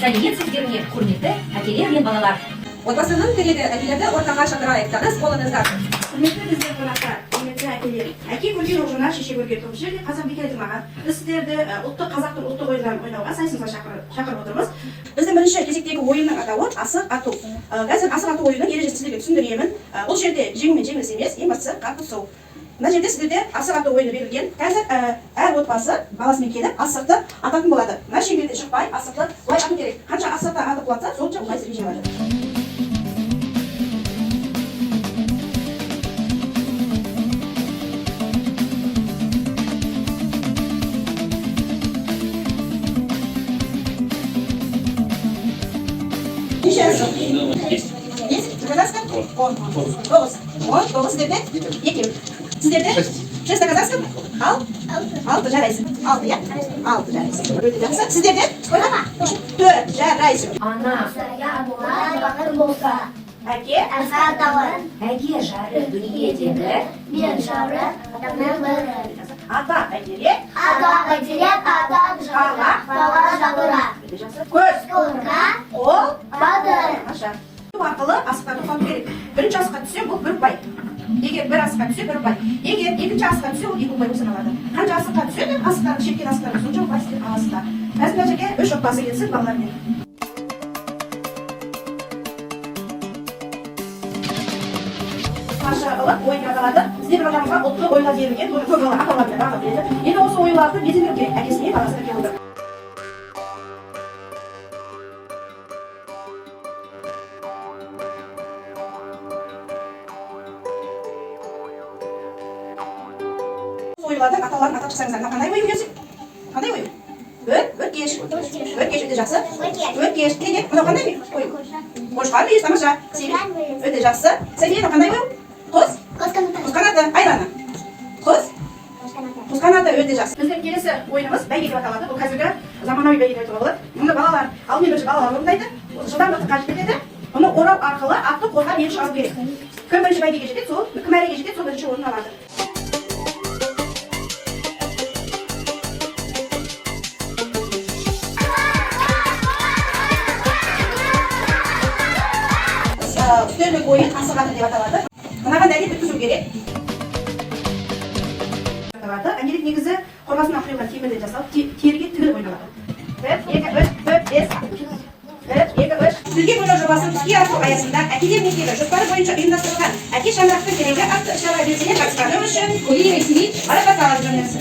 Мәдениет сөздеріне құрметті әкелер мен балалар. Отбасының тірегі әкелерді ортаға шақырайық. Таңыз қолыңыздар. Құрметті біздер қонақтар, құрметті әкелер. Әке көрген ұлжына, шеше көрген тұғыш жерде қазақ бекер айтылмаған сіздерді ұлттық қазақтың ұлттық ойындарын ойнауға сайысымызға шақырып отырмыз. Біздің бірінші кезектегі ойынның атауы асық ату. Қазір асық ату ойынының ережесін сіздерге түсіндіремін. Бұл жерде жеңу мен жеңіліс емес, ең бастысы қатысу. Мына жерде сіздерде асық ату ойыны берілген. Қазір әр отбасы баласымен келіп асықты ататын болады. Мына шеңберден шықпай асықты былай ату керек. Қанша асықты атып құлатса, сонша оңай сізге жеңіледі. Доказательства? 10. Доказательства? 9. 9 сіздерде? 2. Сіздерде? 6 доказательства? 6 жарайсың. 6, иә? 6 жарайсың. Өте жақсы. Сіздерде? 4 жарайсың. Ана, Әке, әке жары дүниедегі, мен жары адамның бірі. ата бәйтерек, Аға, бала жабыра. өте жақсы. Көз, Көрға, қол, бадыр. аша. Бұл арқылы асықтарды ұқсату керек. Бірінші асыққа түссе, бұл 1 ұпай. Егер бір асыққа түссе, 1 ұпай. Егер екінші асыққа түссе, ол 2 ұпай болып саналады. Қанша асыққа түседі, асықтарды шеткен асықтарды сонша ұпай сіздер аласыздар. Қазір мына жерге 3 отбасы келсін балалармен. Қаржылық ойын аталады. Сіздер бағдарламаға ұлттық ойынға берілген, оны көп бала аталармен баға береді. Енді осы ойындарды безендіру керек. Әкесіне баласына келіп отыр. Oyunlardan atalarını atak çıksanızlar. Qanday oyun biliyorsun? Qanday oyun? Örkeş. Örkeş öte жақсы. Örkeş. Neге? Mına qanday oyun? Qo'shqar mıyız? Tamamsha. Öte жақсы. Sen qanday oyun? Qo'z? Qo'z qanoti. Aylana. Qo'z? Qo'z qanoti öte жақсы. Bizning kelesi oyunumuz bәйге деп аталады. Бұл қазіргі заманауи бәйге деп аталады. Мұны балалар, алдымен бірінші балалар орындайды. Жылдамдықты қажет етеді. Оны орау арқылы атты қолға мен шығару керек. Кім бірінші бәйгеге жетеді, сол, кім әреге жетеді, сол бірінші орын алады. Үстелдік ойын асық аты деп аталады. Мынаған дәлел өткізу керек. Әнелік негізі қорғасына құйылған темірден жасалып, теріге тігіліп ойналады. 1, 2, 3, 4, 5. 1, 2, 3. Тілге бөлу жобасын іске асыру аясында әкелер мектебі жоспары бойынша ұйымдастырылған әке шаңырақтың керегі атты іс-шара белсене қатысқаны үшін Гулия Васильевич марапатталып жүрміз.